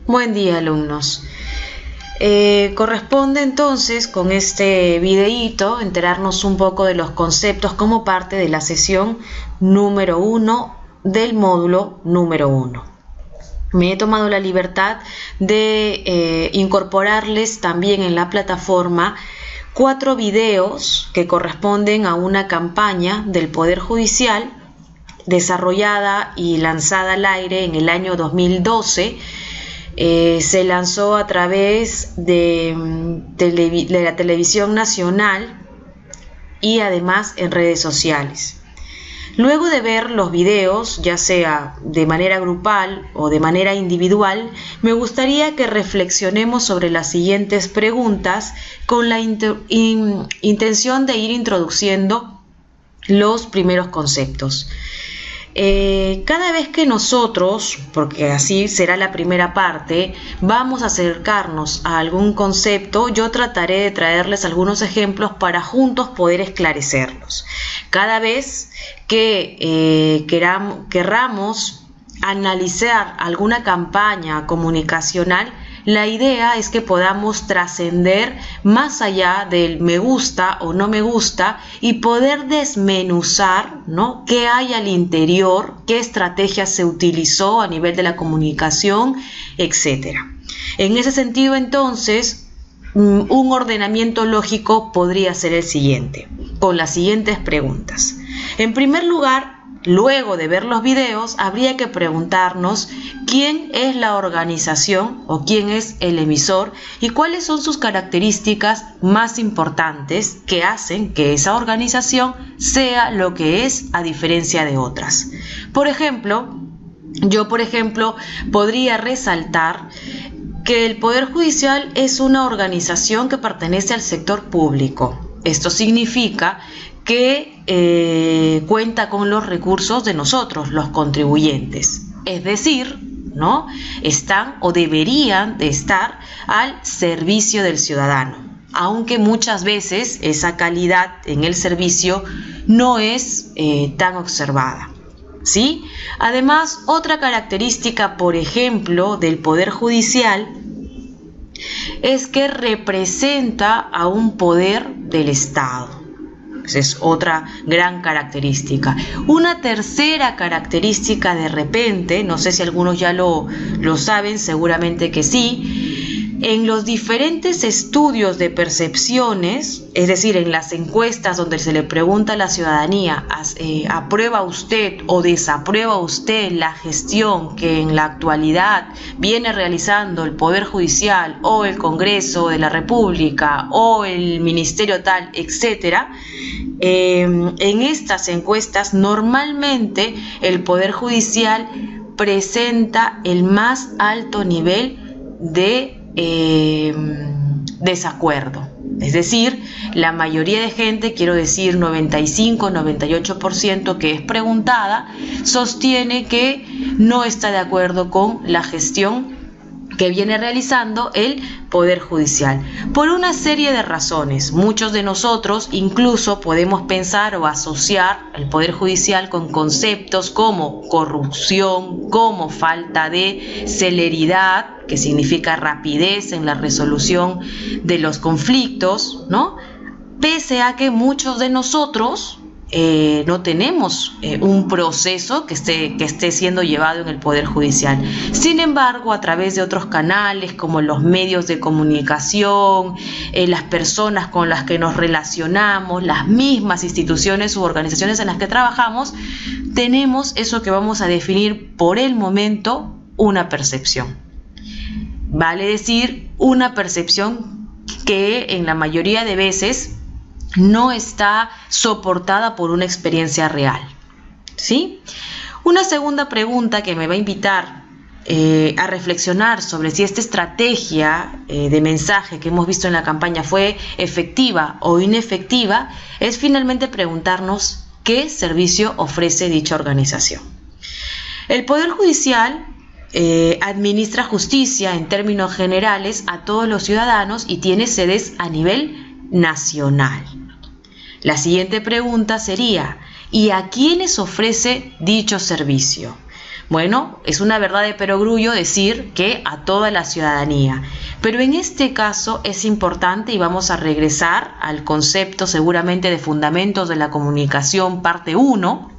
Buen día, alumnos. Corresponde entonces con este videíto enterarnos un poco de los conceptos como parte de la sesión número 1 del módulo número 1. Me he tomado la libertad de incorporarles también en la plataforma 4 videos que corresponden a una campaña del Poder Judicial desarrollada y lanzada al aire en el año 2012. Se lanzó a través de la televisión nacional y además en redes sociales. Luego de ver los videos, ya sea de manera grupal o de manera individual, me gustaría que reflexionemos sobre las siguientes preguntas con la intención de ir introduciendo los primeros conceptos. Cada vez que nosotros, porque así será la primera parte, vamos a acercarnos a algún concepto, yo trataré de traerles algunos ejemplos para juntos poder esclarecerlos. Cada vez que querramos analizar alguna campaña comunicacional, la idea es que podamos trascender más allá del me gusta o no me gusta y poder desmenuzar, ¿no?, qué hay al interior, qué estrategia se utilizó a nivel de la comunicación, etc. En ese sentido, entonces, un ordenamiento lógico podría ser el siguiente, con las siguientes preguntas. En primer lugar, luego de ver los videos, habría que preguntarnos quién es la organización o quién es el emisor y cuáles son sus características más importantes que hacen que esa organización sea lo que es a diferencia de otras. Yo podría resaltar que el Poder Judicial es una organización que pertenece al sector público. Esto significa que cuenta con los recursos de nosotros, los contribuyentes. Es decir, ¿no?, están o deberían de estar al servicio del ciudadano, aunque muchas veces esa calidad en el servicio no es tan observada, ¿sí? Además, otra característica, por ejemplo, del Poder Judicial es que representa a un poder del Estado. Esa es otra gran característica. Una tercera característica, de repente, no sé si algunos ya lo saben, seguramente que sí, en los diferentes estudios de percepciones, es decir, en las encuestas donde se le pregunta a la ciudadanía, ¿aprueba usted o desaprueba usted la gestión que en la actualidad viene realizando el Poder Judicial o el Congreso de la República o el Ministerio tal, etcétera? En estas encuestas normalmente el Poder Judicial presenta el más alto nivel de desacuerdo. Es decir, la mayoría de gente, quiero decir 95-98% que es preguntada, sostiene que no está de acuerdo con la gestión que viene realizando el Poder Judicial. Por una serie de razones, muchos de nosotros incluso podemos pensar o asociar el Poder Judicial con conceptos como corrupción, como falta de celeridad, que significa rapidez en la resolución de los conflictos, ¿no? Pese a que muchos de nosotros no tenemos un proceso que esté siendo llevado en el Poder Judicial. Sin embargo, a través de otros canales como los medios de comunicación, las personas con las que nos relacionamos, las mismas instituciones u organizaciones en las que trabajamos, tenemos eso que vamos a definir por el momento una percepción. Vale decir, una percepción que en la mayoría de veces no está soportada por una experiencia real, ¿sí? Una segunda pregunta que me va a invitar a reflexionar sobre si esta estrategia de mensaje que hemos visto en la campaña fue efectiva o inefectiva es finalmente preguntarnos qué servicio ofrece dicha organización. El Poder Judicial administra justicia en términos generales a todos los ciudadanos y tiene sedes a nivel nacional. La siguiente pregunta sería, ¿y a quiénes ofrece dicho servicio? Bueno, es una verdad de perogrullo decir que a toda la ciudadanía. Pero en este caso es importante, y vamos a regresar al concepto seguramente de fundamentos de la comunicación parte 1,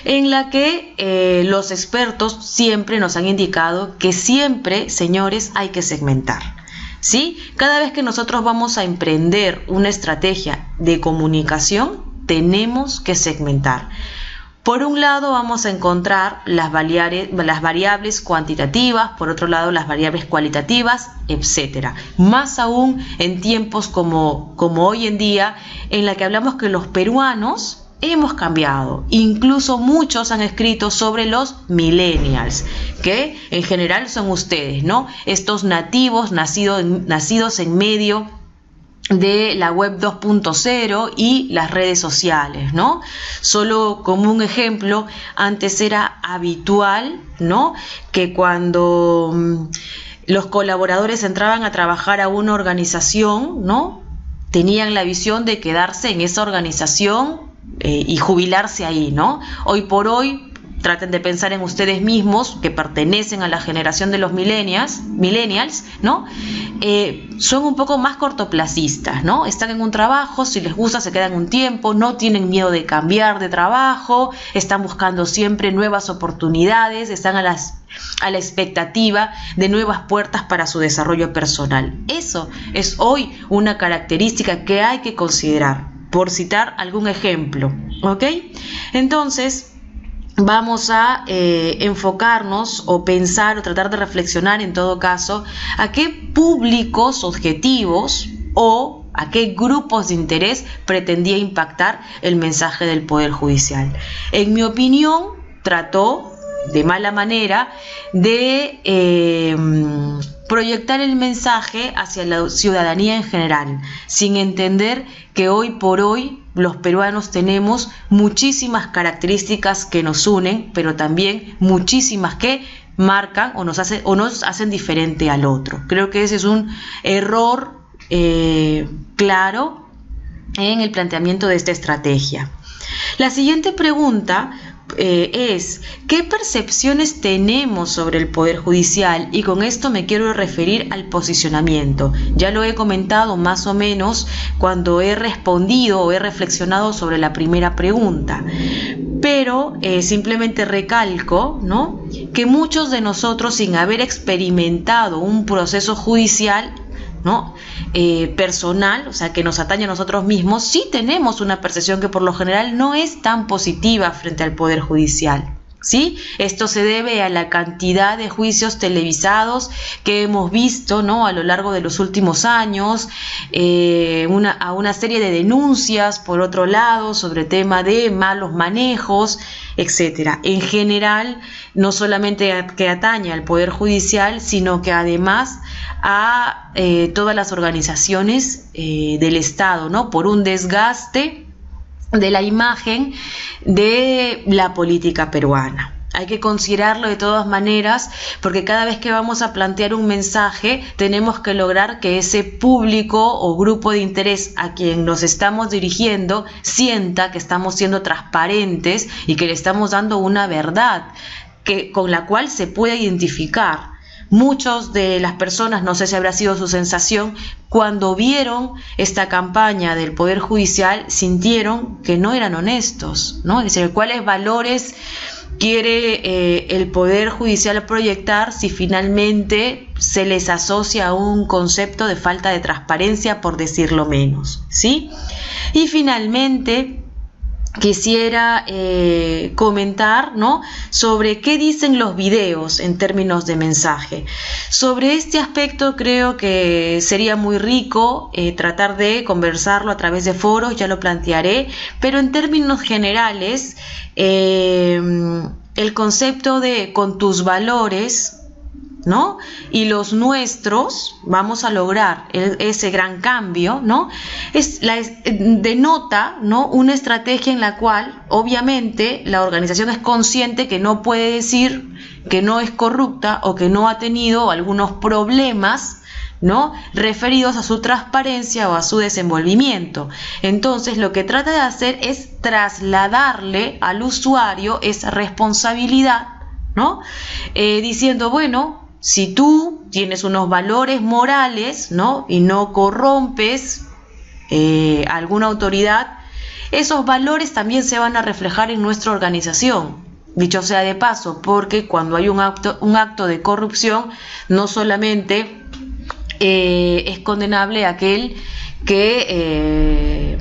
en la que los expertos siempre nos han indicado que siempre, señores, hay que segmentar. ¿Sí? Cada vez que nosotros vamos a emprender una estrategia de comunicación, tenemos que segmentar. Por un lado vamos a encontrar las variables cuantitativas, por otro lado las variables cualitativas, etc. Más aún en tiempos como hoy en día, en la que hablamos que los peruanos hemos cambiado. Incluso muchos han escrito sobre los millennials, que en general son ustedes, ¿no? Estos nativos nacidos en medio de la web 2.0 y las redes sociales, ¿no? Solo como un ejemplo, antes era habitual, ¿no?, que cuando los colaboradores entraban a trabajar a una organización, ¿no?, tenían la visión de quedarse en esa organización y jubilarse ahí, ¿no? Hoy por hoy, traten de pensar en ustedes mismos que pertenecen a la generación de los millennials, ¿no? Son un poco más cortoplacistas, ¿no? Están en un trabajo, si les gusta se quedan un tiempo, no tienen miedo de cambiar de trabajo, están buscando siempre nuevas oportunidades, están a la expectativa de nuevas puertas para su desarrollo personal. Eso es hoy una característica que hay que considerar, por citar algún ejemplo, ¿ok? Entonces, vamos a enfocarnos o pensar o tratar de reflexionar en todo caso a qué públicos objetivos o a qué grupos de interés pretendía impactar el mensaje del Poder Judicial. En mi opinión, trató de mala manera de proyectar el mensaje hacia la ciudadanía en general, sin entender que hoy por hoy los peruanos tenemos muchísimas características que nos unen, pero también muchísimas que marcan o nos hacen diferente al otro. Creo que ese es un error claro en el planteamiento de esta estrategia. La siguiente pregunta es ¿qué percepciones tenemos sobre el Poder Judicial? Y con esto me quiero referir al posicionamiento. Ya lo he comentado más o menos cuando he respondido o he reflexionado sobre la primera pregunta, pero simplemente recalco, ¿no?, que muchos de nosotros, sin haber experimentado un proceso judicial, ¿no?, personal, o sea, que nos atañe a nosotros mismos, sí tenemos una percepción que por lo general no es tan positiva frente al Poder Judicial, ¿sí? Esto se debe a la cantidad de juicios televisados que hemos visto, ¿no?, a lo largo de los últimos años, a una serie de denuncias, por otro lado, sobre tema de malos manejos, etcétera. En general, no solamente que atañe al Poder Judicial, sino que además a todas las organizaciones del Estado, ¿no?, por un desgaste de la imagen de la política peruana. Hay que considerarlo de todas maneras, porque cada vez que vamos a plantear un mensaje tenemos que lograr que ese público o grupo de interés a quien nos estamos dirigiendo sienta que estamos siendo transparentes y que le estamos dando una verdad con la cual se puede identificar. Muchos de las personas, no sé si habrá sido su sensación, cuando vieron esta campaña del Poder Judicial sintieron que no eran honestos, ¿no? Es decir, ¿cuáles valores quiere el Poder Judicial proyectar si finalmente se les asocia a un concepto de falta de transparencia, por decirlo menos, ¿sí? Y finalmente quisiera comentar, ¿no?, sobre qué dicen los videos en términos de mensaje. Sobre este aspecto creo que sería muy rico tratar de conversarlo a través de foros, ya lo plantearé, pero en términos generales, el concepto de con tus valores, ¿no?, y los nuestros vamos a lograr ese gran cambio, ¿no?, denota, ¿no?, una estrategia en la cual obviamente la organización es consciente que no puede decir que no es corrupta o que no ha tenido algunos problemas, ¿no?, referidos a su transparencia o a su desenvolvimiento. Entonces lo que trata de hacer es trasladarle al usuario esa responsabilidad, ¿no? Diciendo, bueno, si tú tienes unos valores morales, ¿no? Y no corrompes alguna autoridad, esos valores también se van a reflejar en nuestra organización. Dicho sea de paso, porque cuando hay un acto de corrupción, no solamente es condenable aquel que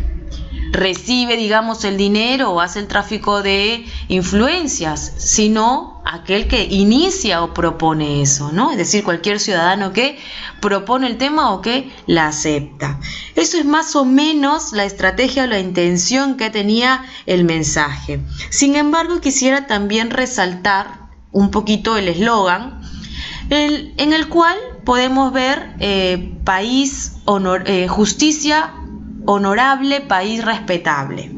recibe, digamos, el dinero o hace el tráfico de influencias, sino aquel que inicia o propone eso, ¿no? Es decir, cualquier ciudadano que propone el tema o que la acepta. Eso es más o menos la estrategia o la intención que tenía el mensaje. Sin embargo, quisiera también resaltar un poquito el eslogan, en el cual podemos ver justicia honorable, país respetable.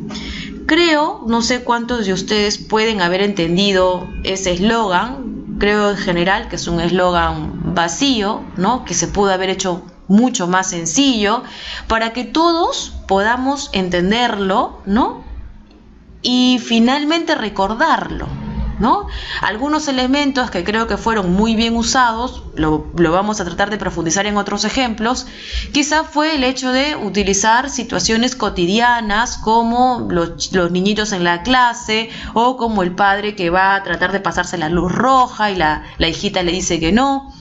Creo, no sé cuántos de ustedes pueden haber entendido ese eslogan. Creo en general que es un eslogan vacío, ¿no? Que se pudo haber hecho mucho más sencillo para que todos podamos entenderlo, ¿no? Y finalmente recordarlo, ¿no? Algunos elementos que creo que fueron muy bien usados, lo vamos a tratar de profundizar en otros ejemplos. Quizá fue el hecho de utilizar situaciones cotidianas como los niñitos en la clase, o como el padre que va a tratar de pasarse la luz roja y la hijita le dice que no,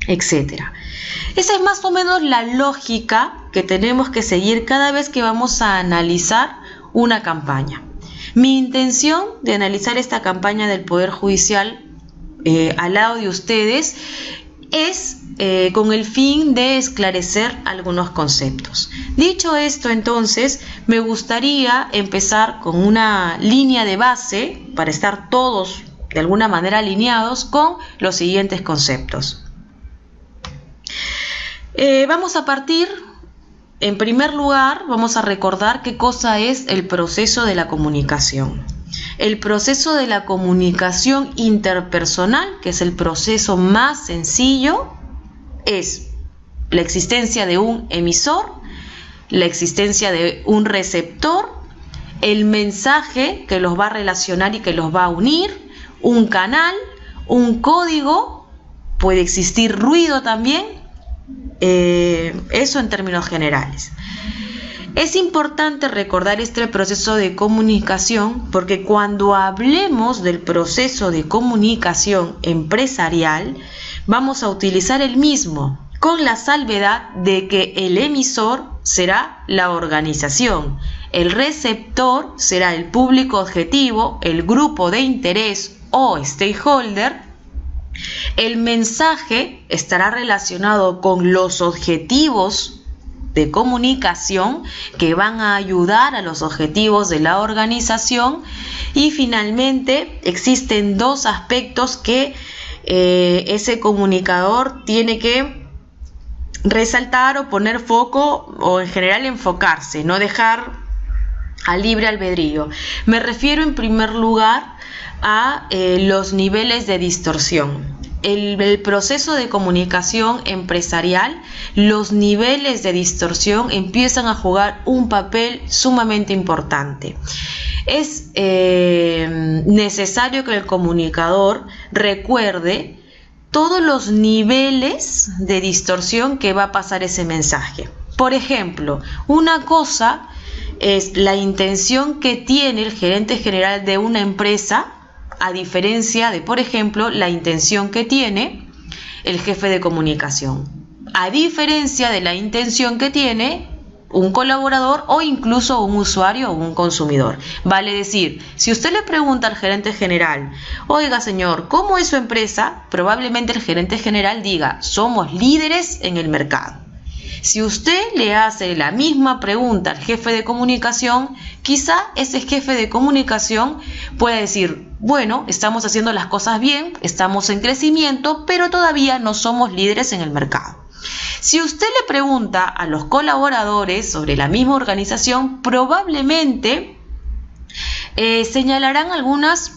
etcétera. Esa es más o menos la lógica que tenemos que seguir cada vez que vamos a analizar una campaña. Mi intención de analizar esta campaña del Poder Judicial al lado de ustedes es con el fin de esclarecer algunos conceptos. Dicho esto, entonces, me gustaría empezar con una línea de base para estar todos de alguna manera alineados con los siguientes conceptos. Vamos a partir. En primer lugar, vamos a recordar qué cosa es el proceso de la comunicación. El proceso de la comunicación interpersonal, que es el proceso más sencillo, es la existencia de un emisor, la existencia de un receptor, el mensaje que los va a relacionar y que los va a unir, un canal, un código, puede existir ruido también. Eso en términos generales. Es importante recordar este proceso de comunicación porque cuando hablemos del proceso de comunicación empresarial vamos a utilizar el mismo, con la salvedad de que el emisor será la organización, el receptor será el público objetivo, el grupo de interés o stakeholder. El mensaje estará relacionado con los objetivos de comunicación que van a ayudar a los objetivos de la organización, y finalmente existen dos aspectos que ese comunicador tiene que resaltar o poner foco, o en general enfocarse, no dejar a libre albedrío. Me refiero en primer lugar a los niveles de distorsión. El proceso de comunicación empresarial, los niveles de distorsión empiezan a jugar un papel sumamente importante. Es necesario que el comunicador recuerde todos los niveles de distorsión que va a pasar ese mensaje. Por ejemplo, una cosa es la intención que tiene el gerente general de una empresa, a diferencia de, por ejemplo, la intención que tiene el jefe de comunicación, a diferencia de la intención que tiene un colaborador o incluso un usuario o un consumidor. Vale decir, si usted le pregunta al gerente general, oiga señor, ¿cómo es su empresa? Probablemente el gerente general diga, somos líderes en el mercado. Si usted le hace la misma pregunta al jefe de comunicación, quizá ese jefe de comunicación pueda decir, bueno, estamos haciendo las cosas bien, estamos en crecimiento, pero todavía no somos líderes en el mercado. Si usted le pregunta a los colaboradores sobre la misma organización, probablemente señalarán algunas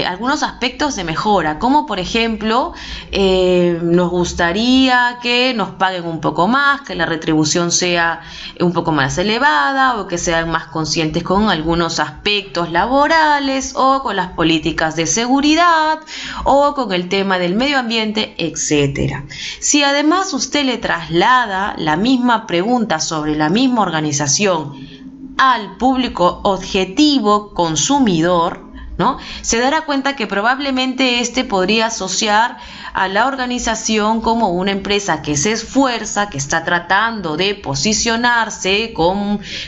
algunos aspectos de mejora, como por ejemplo, nos gustaría que nos paguen un poco más, que la retribución sea un poco más elevada, o que sean más conscientes con algunos aspectos laborales, o con las políticas de seguridad, o con el tema del medio ambiente, etc. Si además usted le traslada la misma pregunta sobre la misma organización al público objetivo consumidor, ¿no?, se dará cuenta que probablemente este podría asociar a la organización como una empresa que se esfuerza, que está tratando de posicionarse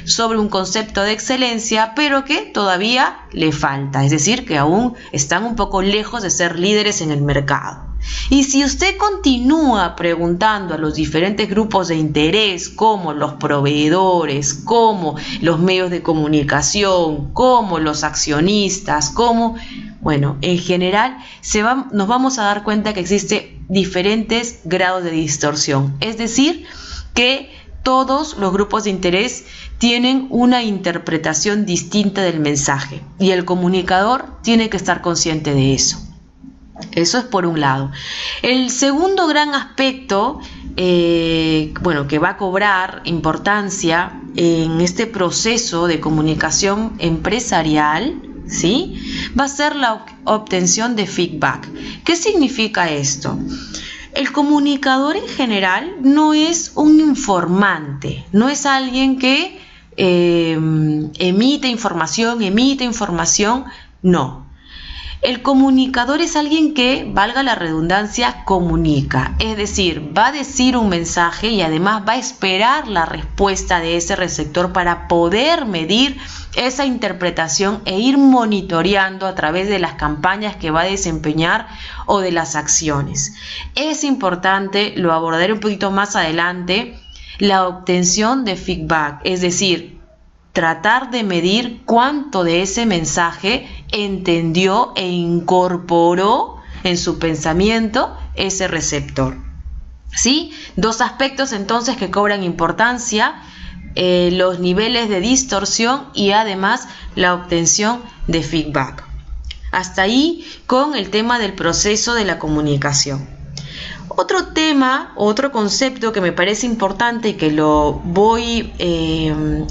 sobre un concepto de excelencia, pero que todavía le falta, es decir, que aún están un poco lejos de ser líderes en el mercado. Y si usted continúa preguntando a los diferentes grupos de interés, como los proveedores, como los medios de comunicación, como los accionistas, en general nos vamos a dar cuenta que existen diferentes grados de distorsión. Es decir, que todos los grupos de interés tienen una interpretación distinta del mensaje y el comunicador tiene que estar consciente de eso. Eso es por un lado. El segundo gran aspecto que va a cobrar importancia en este proceso de comunicación empresarial, ¿sí?, va a ser la obtención de feedback. ¿Qué significa esto? El comunicador en general no es un informante, no es alguien que emite información, no. El comunicador es alguien que, valga la redundancia, comunica, es decir, va a decir un mensaje y además va a esperar la respuesta de ese receptor para poder medir esa interpretación e ir monitoreando a través de las campañas que va a desempeñar o de las acciones. Es importante, lo abordaré un poquito más adelante, la obtención de feedback, es decir, tratar de medir cuánto de ese mensaje entendió e incorporó en su pensamiento ese receptor. ¿Sí? Dos aspectos entonces que cobran importancia, los niveles de distorsión y además la obtención de feedback. Hasta ahí con el tema del proceso de la comunicación. Otro tema, otro concepto que me parece importante y que lo voy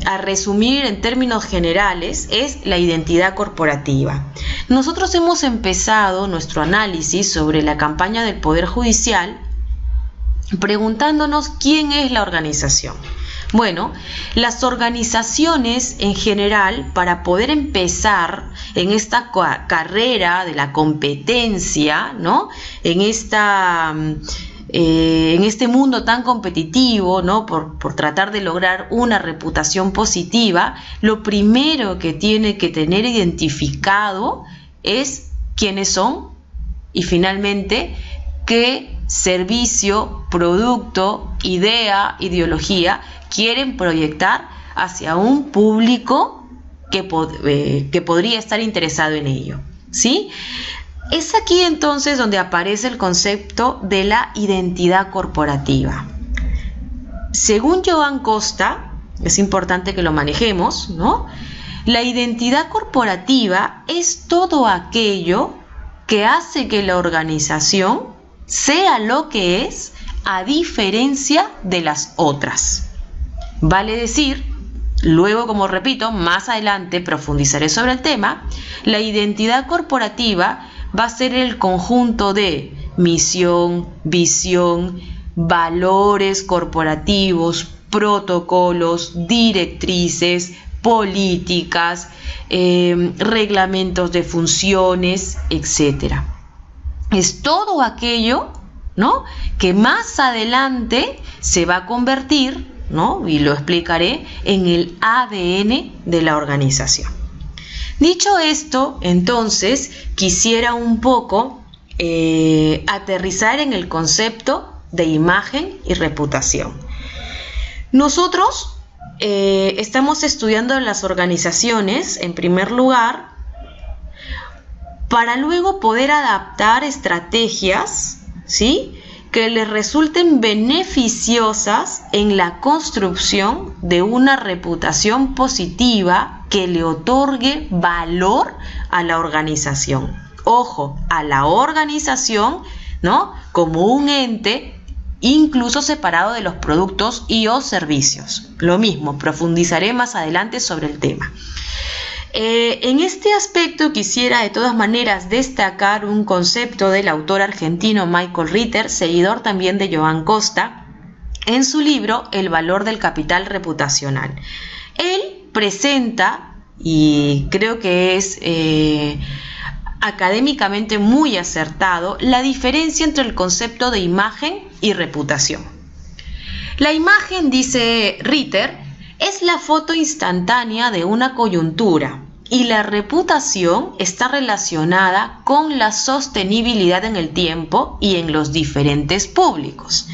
a resumir en términos generales es la identidad corporativa. Nosotros hemos empezado nuestro análisis sobre la campaña del Poder Judicial preguntándonos quién es la organización. Bueno, las organizaciones en general, para poder empezar en esta carrera de la competencia, ¿no?, en este mundo tan competitivo, ¿no?, por tratar de lograr una reputación positiva, lo primero que tiene que tener identificado es quiénes son y finalmente qué servicio, producto, idea, ideología quieren proyectar hacia un público que podría estar interesado en ello, ¿sí? Es aquí entonces donde aparece el concepto de la identidad corporativa. Según Joan Costa, es importante que lo manejemos, ¿no?, la identidad corporativa es todo aquello que hace que la organización sea lo que es a diferencia de las otras. Vale decir, luego, como repito, más adelante profundizaré sobre el tema, la identidad corporativa va a ser el conjunto de misión, visión, valores corporativos, protocolos, directrices, políticas, reglamentos de funciones, etc. Es todo aquello, ¿no?, que más adelante se va a convertir, ¿no?, y lo explicaré, en el ADN de la organización. Dicho esto, entonces, quisiera un poco aterrizar en el concepto de imagen y reputación. Nosotros estamos estudiando las organizaciones, en primer lugar, para luego poder adaptar estrategias, ¿sí?, que les resulten beneficiosas en la construcción de una reputación positiva que le otorgue valor a la organización. ojo, a la organización, ¿no?, como un ente incluso separado de los productos y o servicios. Lo mismo, profundizaré más adelante sobre el tema. En este aspecto quisiera de todas maneras destacar un concepto del autor argentino Michael Ritter, seguidor también de Joan Costa, en su libro El valor del capital reputacional. Él presenta, y creo que es académicamente muy acertado, la diferencia entre el concepto de imagen y reputación. La imagen, dice Ritter, es la foto instantánea de una coyuntura y la reputación está relacionada con la sostenibilidad en el tiempo y en los diferentes públicos.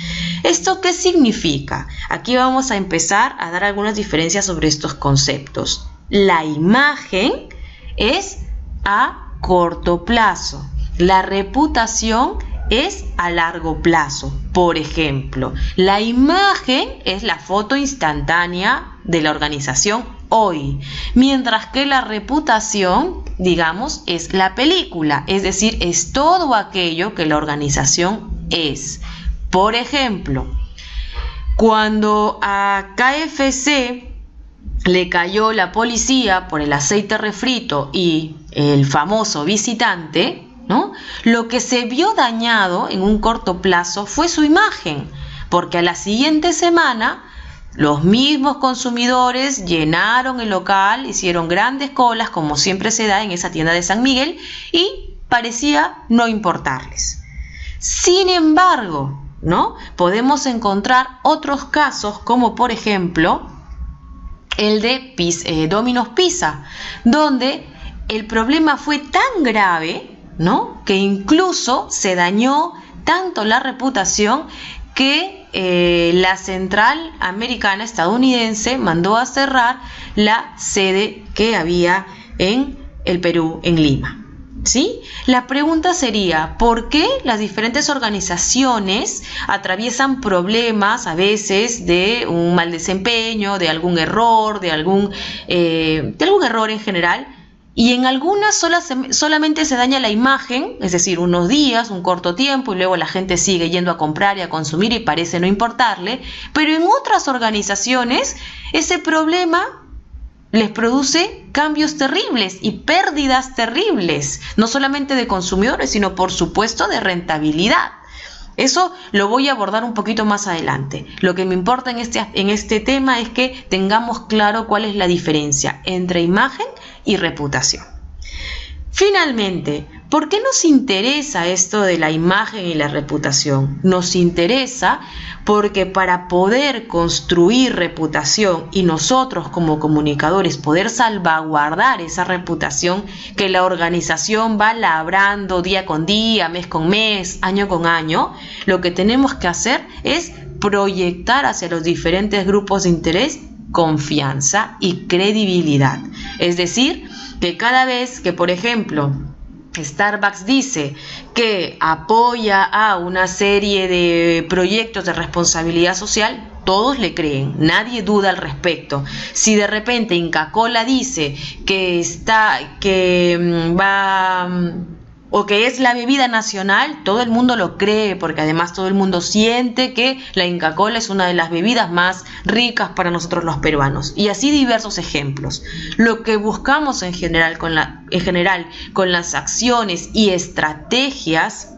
¿Esto qué significa? Aquí vamos a empezar a dar algunas diferencias sobre estos conceptos. La imagen es a corto plazo, la reputación es a largo plazo. Por ejemplo, la imagen es la foto instantánea de la organización hoy, mientras que la reputación, digamos, es la película, es decir, es todo aquello que la organización es. Por ejemplo, cuando a KFC le cayó la policía por el aceite refrito y el famoso visitante, ¿no?, lo que se vio dañado en un corto plazo fue su imagen, porque a la siguiente semana los mismos consumidores llenaron el local, hicieron grandes colas, como siempre se da en esa tienda de San Miguel, y parecía no importarles. Sin embargo, ¿no?, podemos encontrar otros casos, como por ejemplo el de Domino's Pizza, donde el problema fue tan grave, ¿no?, que incluso se dañó tanto la reputación que la central americana estadounidense mandó a cerrar la sede que había en el Perú, en Lima. ¿Sí? La pregunta sería, ¿por qué las diferentes organizaciones atraviesan problemas a veces de un mal desempeño, de algún error, de algún error en general? Y en algunas solamente se daña la imagen, es decir, unos días, un corto tiempo, y luego la gente sigue yendo a comprar y a consumir y parece no importarle, pero en otras organizaciones ese problema les produce cambios terribles y pérdidas terribles, no solamente de consumidores, sino por supuesto de rentabilidad. Eso lo voy a abordar un poquito más adelante. Lo que me importa en este tema es que tengamos claro cuál es la diferencia entre imagen y reputación. Finalmente, ¿por qué nos interesa esto de la imagen y la reputación? Nos interesa porque para poder construir reputación y nosotros como comunicadores poder salvaguardar esa reputación que la organización va labrando día con día, mes con mes, año con año, lo que tenemos que hacer es proyectar hacia los diferentes grupos de interés confianza y credibilidad. Es decir, que cada vez que, por ejemplo, Starbucks dice que apoya a una serie de proyectos de responsabilidad social, todos le creen, nadie duda al respecto. Si de repente Inca Kola dice que es la bebida nacional, todo el mundo lo cree, porque además todo el mundo siente que la Inca Kola es una de las bebidas más ricas para nosotros los peruanos. Y así diversos ejemplos. Lo que buscamos en general con las acciones y estrategias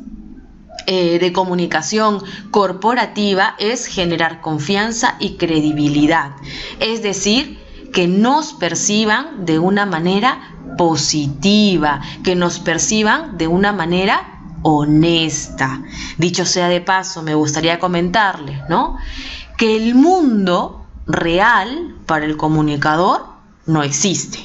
de comunicación corporativa es generar confianza y credibilidad. Es decir, que nos perciban de una manera positiva, que nos perciban de una manera honesta. Dicho sea de paso, me gustaría comentarles, ¿no?, que el mundo real para el comunicador no existe.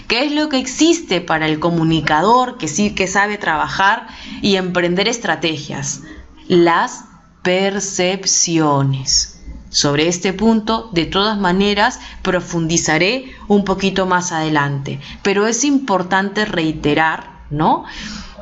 ¿Qué es lo que existe para el comunicador que sí que sabe trabajar y emprender estrategias? Las percepciones. Sobre este punto, de todas maneras, profundizaré un poquito más adelante, pero es importante reiterar, ¿no?,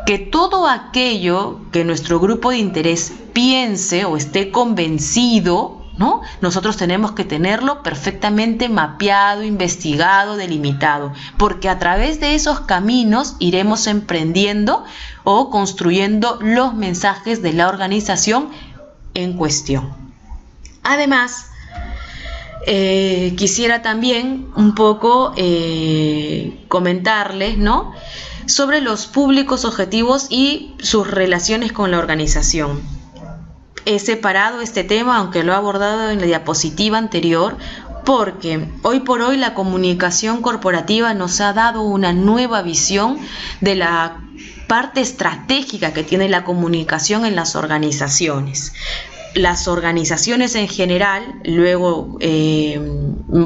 que todo aquello que nuestro grupo de interés piense o esté convencido, ¿no? Nosotros tenemos que tenerlo perfectamente mapeado, investigado, delimitado, porque a través de esos caminos iremos emprendiendo o construyendo los mensajes de la organización en cuestión. Además, quisiera también un poco comentarles, ¿no?, sobre los públicos objetivos y sus relaciones con la organización. He separado este tema, aunque lo he abordado en la diapositiva anterior, porque hoy por hoy la comunicación corporativa nos ha dado una nueva visión de la parte estratégica que tiene la comunicación en las organizaciones. Las organizaciones en general, luego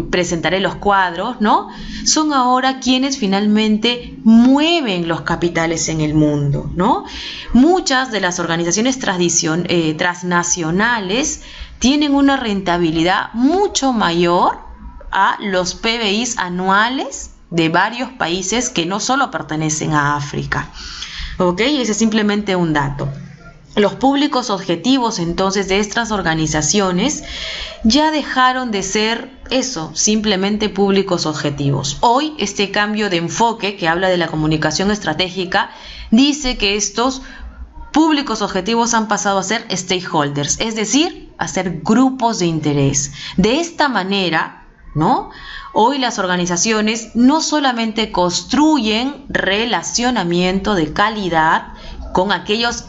presentaré los cuadros, ¿no?, son ahora quienes finalmente mueven los capitales en el mundo, ¿no? Muchas de las organizaciones transnacionales tienen una rentabilidad mucho mayor a los PBIs anuales de varios países que no solo pertenecen a África. ¿Ok? Ese es simplemente un dato. Los públicos objetivos entonces de estas organizaciones ya dejaron de ser eso, simplemente públicos objetivos. Hoy este cambio de enfoque que habla de la comunicación estratégica dice que estos públicos objetivos han pasado a ser stakeholders, es decir, a ser grupos de interés. De esta manera, ¿no?, hoy las organizaciones no solamente construyen relacionamiento de calidad con aquellos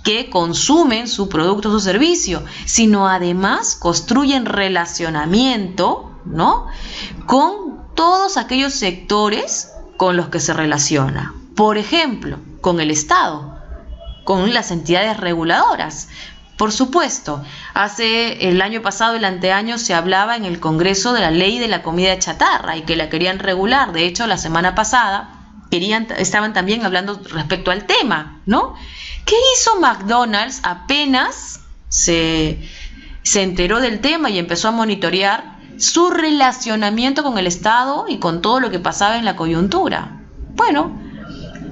que consumen su producto o su servicio, sino además construyen relacionamiento, ¿no?, con todos aquellos sectores con los que se relaciona. Por ejemplo, con el Estado, con las entidades reguladoras. Por supuesto, el año pasado, el anteaño, se hablaba en el Congreso de la ley de la comida chatarra y que la querían regular. De hecho, la semana pasada estaban también hablando respecto al tema, ¿no? ¿Qué hizo McDonald's apenas se enteró del tema y empezó a monitorear su relacionamiento con el Estado y con todo lo que pasaba en la coyuntura? Bueno,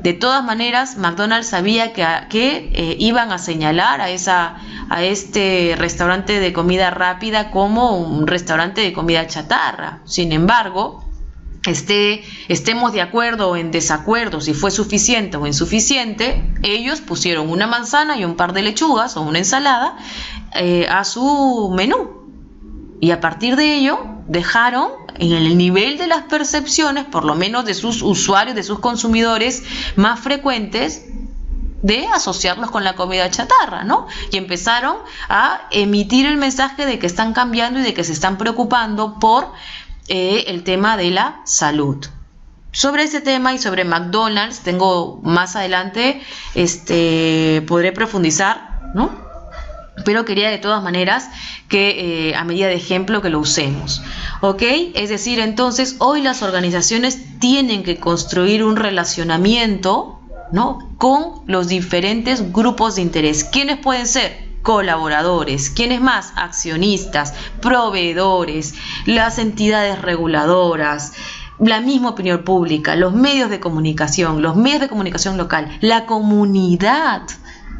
de todas maneras, McDonald's sabía que iban a señalar a este restaurante de comida rápida como un restaurante de comida chatarra. Sin embargo, estemos de acuerdo o en desacuerdo si fue suficiente o insuficiente, ellos pusieron una manzana y un par de lechugas o una ensalada a su menú. Y a partir de ello dejaron en el nivel de las percepciones, por lo menos de sus usuarios, de sus consumidores más frecuentes, de asociarlos con la comida chatarra, ¿no? Y empezaron a emitir el mensaje de que están cambiando y de que se están preocupando por el tema de la salud. Sobre ese tema y sobre McDonald's tengo más adelante, podré profundizar, ¿no? Pero quería de todas maneras que a medida de ejemplo que lo usemos, ¿ok? Es decir, entonces hoy las organizaciones tienen que construir un relacionamiento, ¿no?, con los diferentes grupos de interés. ¿Quiénes pueden ser? Colaboradores, ¿quiénes más? Accionistas, proveedores, las entidades reguladoras, la misma opinión pública, los medios de comunicación local, la comunidad,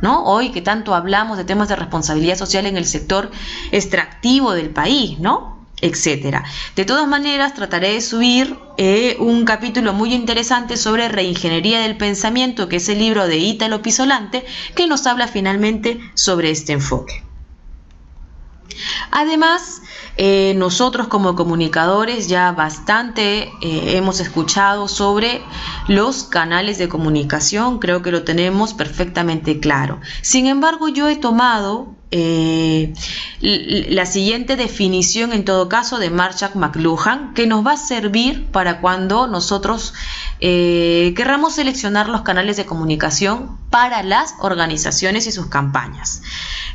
¿no? Hoy que tanto hablamos de temas de responsabilidad social en el sector extractivo del país, ¿no?, etcétera. De todas maneras, trataré de subir un capítulo muy interesante sobre reingeniería del pensamiento, que es el libro de Ítalo Pisolante, que nos habla finalmente sobre este enfoque. Además, nosotros como comunicadores ya bastante hemos escuchado sobre los canales de comunicación, creo que lo tenemos perfectamente claro. Sin embargo, yo he tomado la siguiente definición, en todo caso, de Marshall McLuhan, que nos va a servir para cuando nosotros querramos seleccionar los canales de comunicación para las organizaciones y sus campañas.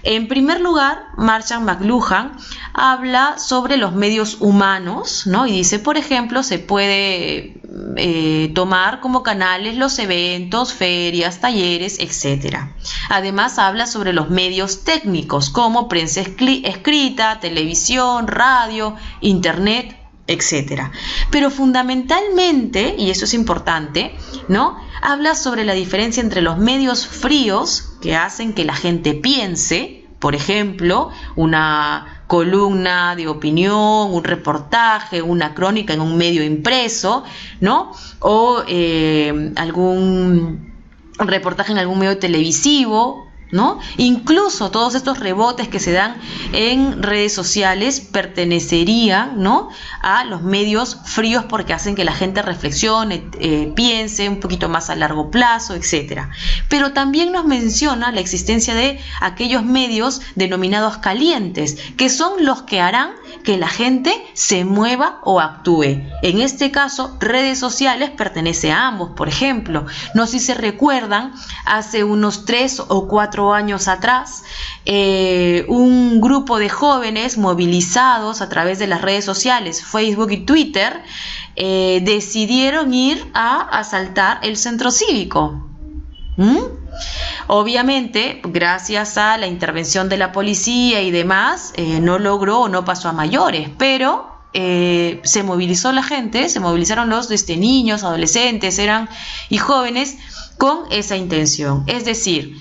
En primer lugar, Marshall McLuhan habla sobre los medios humanos, ¿no? Y dice, por ejemplo, se puede tomar como canales los eventos, ferias, talleres, etc. Además, habla sobre los medios técnicos como prensa escrita, televisión, radio, internet, etc. Pero fundamentalmente, y eso es importante, ¿no?, habla sobre la diferencia entre los medios fríos, que hacen que la gente piense, por ejemplo, una columna de opinión, un reportaje, una crónica en un medio impreso, ¿no? O algún reportaje en algún medio televisivo, ¿no? Incluso todos estos rebotes que se dan en redes sociales pertenecerían, ¿no?, a los medios fríos, porque hacen que la gente reflexione, piense un poquito más a largo plazo, etc. Pero también nos menciona la existencia de aquellos medios denominados calientes, que son los que harán que la gente se mueva o actúe. En este caso, redes sociales pertenece a ambos. Por ejemplo, no sé si se recuerdan, hace unos 3 o 4 años atrás, un grupo de jóvenes movilizados a través de las redes sociales, Facebook y Twitter, decidieron ir a asaltar el centro cívico. Obviamente, gracias a la intervención de la policía y demás, no logró o no pasó a mayores, pero se movilizó la gente, se movilizaron los niños, adolescentes y jóvenes con esa intención. Es decir,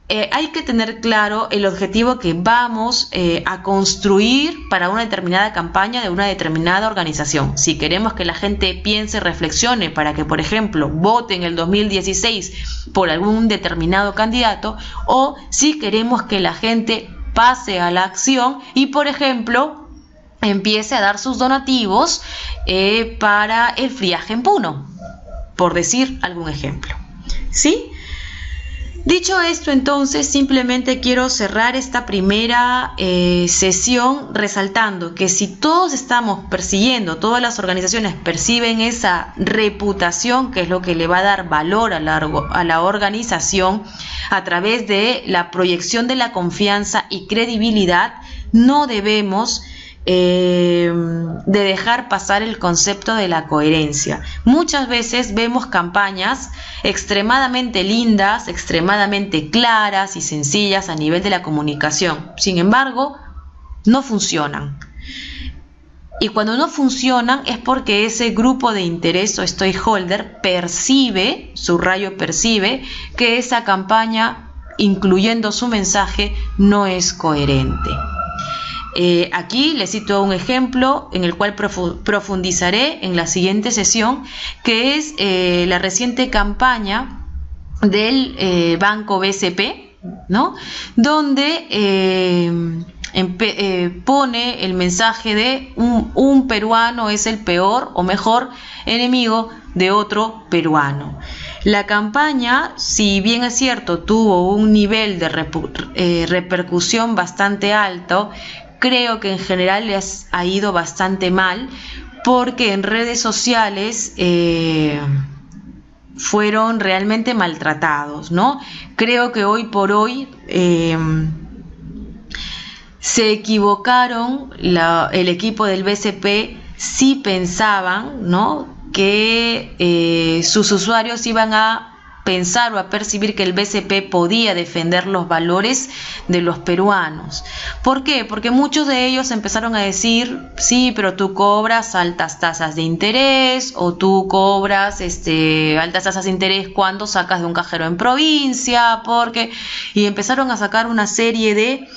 hay que tener claro el objetivo que vamos a construir para una determinada campaña de una determinada organización. Si queremos que la gente piense, reflexione para que, por ejemplo, vote en el 2016 por algún determinado candidato, o si queremos que la gente pase a la acción y, por ejemplo, empiece a dar sus donativos para el friaje en Puno, por decir algún ejemplo. ¿Sí? Dicho esto, entonces, simplemente quiero cerrar esta primera sesión resaltando que si todos estamos persiguiendo, todas las organizaciones perciben esa reputación, que es lo que le va a dar valor a la organización a través de la proyección de la confianza y credibilidad, no debemos de dejar pasar el concepto de la coherencia. Muchas veces vemos campañas extremadamente lindas, extremadamente claras y sencillas a nivel de la comunicación. Sin embargo, no funcionan. Y cuando no funcionan es porque ese grupo de interés o stakeholder percibe, subrayo percibe, que esa campaña, incluyendo su mensaje, no es coherente. Aquí les cito un ejemplo en el cual profundizaré en la siguiente sesión, que es la reciente campaña del Banco BCP, ¿no?, donde pone el mensaje de un peruano es el peor o mejor enemigo de otro peruano. La campaña, si bien es cierto, tuvo un nivel de repercusión bastante alto, creo que en general les ha ido bastante mal, porque en redes sociales fueron realmente maltratados, ¿no? Creo que hoy por hoy se equivocaron el equipo del BCP si pensaban, ¿no?, que sus usuarios iban a pensar o a percibir que el BCP podía defender los valores de los peruanos. ¿Por qué? Porque muchos de ellos empezaron a decir, sí, pero tú cobras altas tasas de interés, o tú cobras altas tasas de interés cuando sacas de un cajero en provincia, y empezaron a sacar una serie de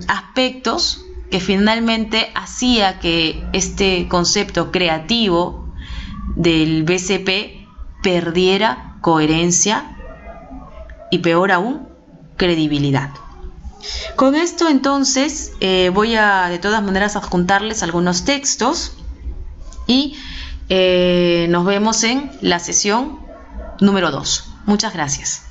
aspectos que finalmente hacía que este concepto creativo del BCP perdiera coherencia y, peor aún, credibilidad. Con esto, entonces, voy a de todas maneras adjuntarles algunos textos y nos vemos en la sesión número 2. Muchas gracias.